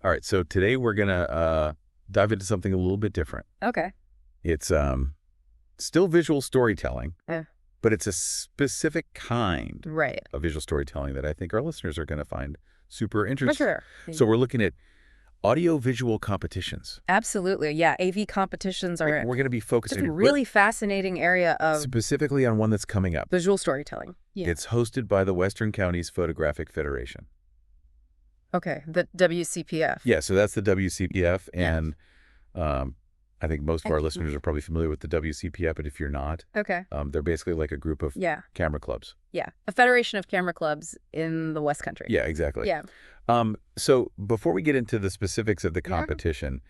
All right, so today we're going to dive into something a little bit different. Okay. It's still visual storytelling, Uh, but it's a specific kind right. of visual storytelling that I think our listeners are going to find super For interesting. sure. So we're looking at audio-visual competitions. Absolutely. Yeah. AV competitions are We're going to be just focusing a really fascinating area of specifically on one that's coming up. visual storytelling. Yeah. It's hosted by the Western Counties Photographic Federation. Okay. The WCPF. Yeah, so that's the WCPF, Yeah. and I think most of our listeners are probably familiar with the WCPF, but if you're not, Okay. they're basically like a group of Yeah. camera clubs. Yeah. A federation of camera clubs in the West Country. Yeah, exactly. Yeah. So before we get into the specifics of the Yeah. competition,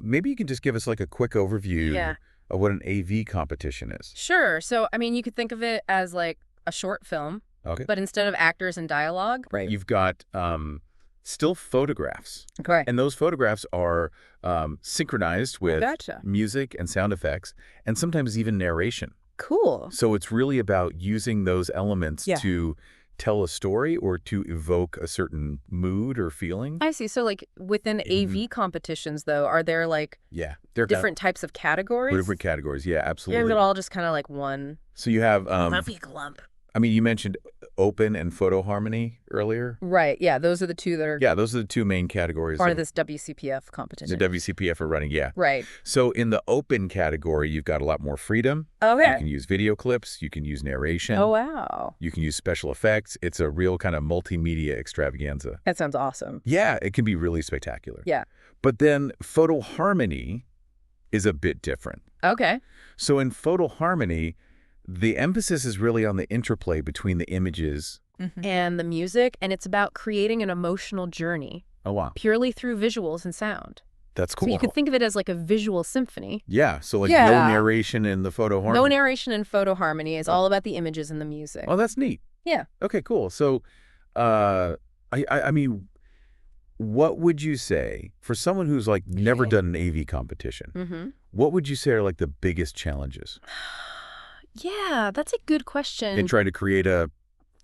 maybe you can just give us like a quick overview Yeah. of what an AV competition is. Sure. So, I mean, you could think of it as like a short film, Okay. but instead of actors and dialogue. Right. You've got still photographs, Correct. and those photographs are synchronized with Gotcha. music and sound effects, and sometimes even narration. Cool. So it's really about using those elements Yeah. to tell a story or to evoke a certain mood or feeling. I see. So, like, within AV competitions, though, are there, like, Yeah, they're different types of categories? different categories. Yeah, Yeah, absolutely. is it all just kind of like one So you have, fluffy clump? I mean, you mentioned open and photo harmony earlier. Right. Yeah, those are the two that are Yeah, those are the two main categories part of of this WCPF the competition. WCPF are running. Yeah. Right. So in the open category, you've got a lot more freedom. You Okay. can use video clips. You can use narration. Oh, wow. You can use special effects. It's a real kind of multimedia extravaganza. That sounds awesome. Yeah, it can be really spectacular. Yeah. But then photo harmony is a bit different. Okay. So in photo harmony, the emphasis is really on the interplay between the images. And the music, and it's about creating an emotional journey Oh, wow. purely through visuals and sound. That's cool. So you could think of it as like a visual symphony. Yeah, so like Yeah. no narration in the photo harmony. No narration and photo harmony is all about the images and the music. Oh, that's neat. Yeah. Okay, cool. So, I mean, what would you say for someone who's like never done an AV competition? What would you say are like the biggest challenges Yeah, that's a good question. in trying to create a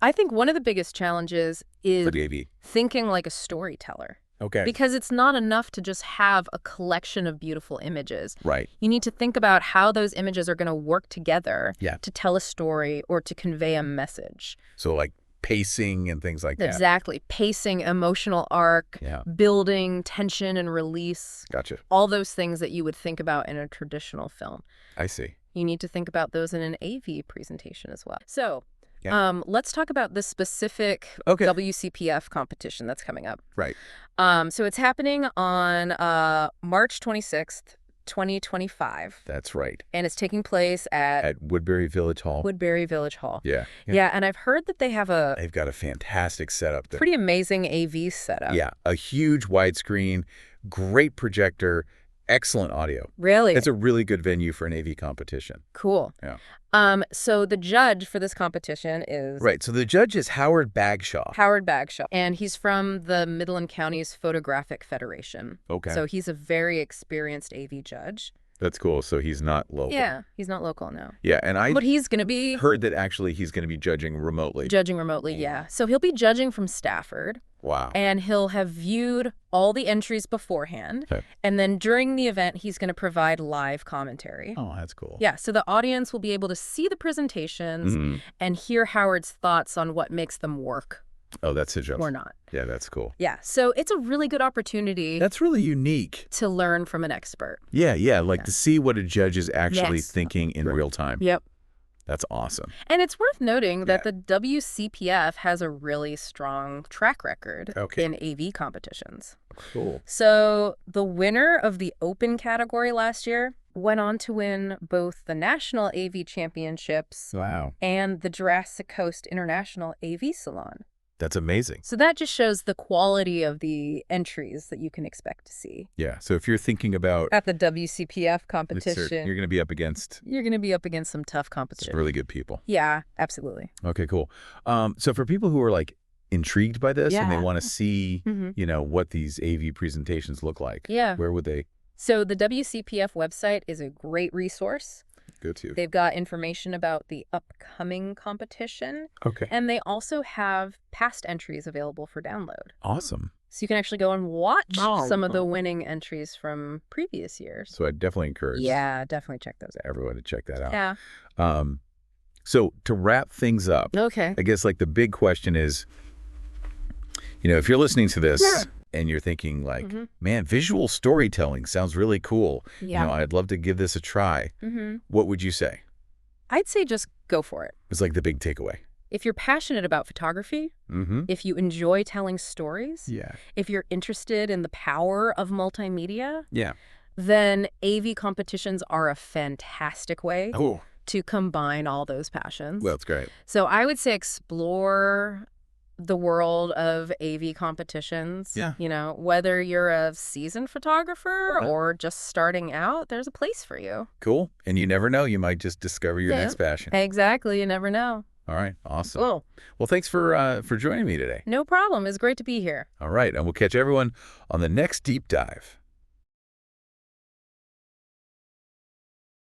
I think one of the biggest challenges is for the AV? thinking like a storyteller. Okay. Because it's not enough to just have a collection of beautiful images. Right. You need to think about how those images are going to work together Yeah. to tell a story or to convey a message. So like pacing and things like that. Exactly. Pacing, emotional arc, Yeah. building, tension and release. Gotcha. All those things that you would think about in a traditional film. I see. You need to think about those in an AV presentation as well. So Yeah. let's talk about the specific Okay. WCPF competition that's coming up. Right. So it's happening on March 26th, 2025, That's right. and it's taking place at At Woodbury Village Hall. Woodbury Village Hall. Yeah. Yeah, and I've heard that they have a They've got a fantastic setup there. pretty amazing AV setup. Yeah. A huge widescreen, great projector, excellent audio. Really? It's a really good venue for an AV competition. Cool. Yeah. So the judge for this competition is Right. So the judge is Howard Bagshaw. Howard Bagshaw, and he's from the Midland Counties Photographic Federation. Okay. So he's a very experienced AV judge. That's cool. So he's not local. Yeah, he's not local now. Yeah. And I But he's going to be heard that actually he's going to be judging remotely. judging remotely, yeah. So he'll be judging from Stafford, Wow. and he'll have viewed all the entries beforehand. Okay. And then during the event, he's going to provide live commentary. Oh, that's cool. Yeah, so the audience will be able to see the presentations Mhm. and hear Howard's thoughts on what makes them work Oh, that's a joke. or not. Yeah, that's cool. Yeah, so it's a really good opportunity That's really unique. to learn from an expert. Yeah. Like Yeah. to see what a judge is actually Yes. thinking in real time. Yep. That's awesome. And it's worth noting that Yeah. the WCPF has a really strong track record Okay. in AV competitions. Cool. So the winner of the open category last year went on to win both the National AV Championships Wow. and the Jurassic Coast International AV Salon. That's amazing. So that just shows the quality of the entries that you can expect to see Yeah. So if you're thinking about at the WCPF you're competition. going to be up against You're going to be up against some tough some competition. really good people. Yeah, absolutely. Okay, cool. So for people who are like intrigued by this and they Yeah. want to see, Mhm. what these AV presentations look like, Yeah. where would they So the WCPF website is a great resource. go to? They've got information about the upcoming competition, Okay. and they also have past entries available for download. Awesome. So you can actually go and watch some of the winning entries from previous years. So I definitely encourage definitely check those out. everyone to check that out. Yeah. So to wrap things up, Okay. I guess like the big question is, if you're listening to this and you're thinking like, man, visual storytelling sounds really cool. Yeah. I'd love to give this a try. What would you say? I'd say just go for it. It's like the big takeaway. If you're passionate about photography, if you enjoy telling stories, if you're interested in the power of multimedia, then AV competitions are a fantastic way to combine all those passions. Well, that's great. So I would say explore the world of AV competitions. Yeah. Whether you're a seasoned photographer or just starting out, there's a place for you. Cool. And you never know, you might just discover your next passion. Exactly. You never know. All right. Awesome. Cool. Well, thanks for joining me today. No problem. It's great to be here. All right. And we'll catch everyone on the next deep dive.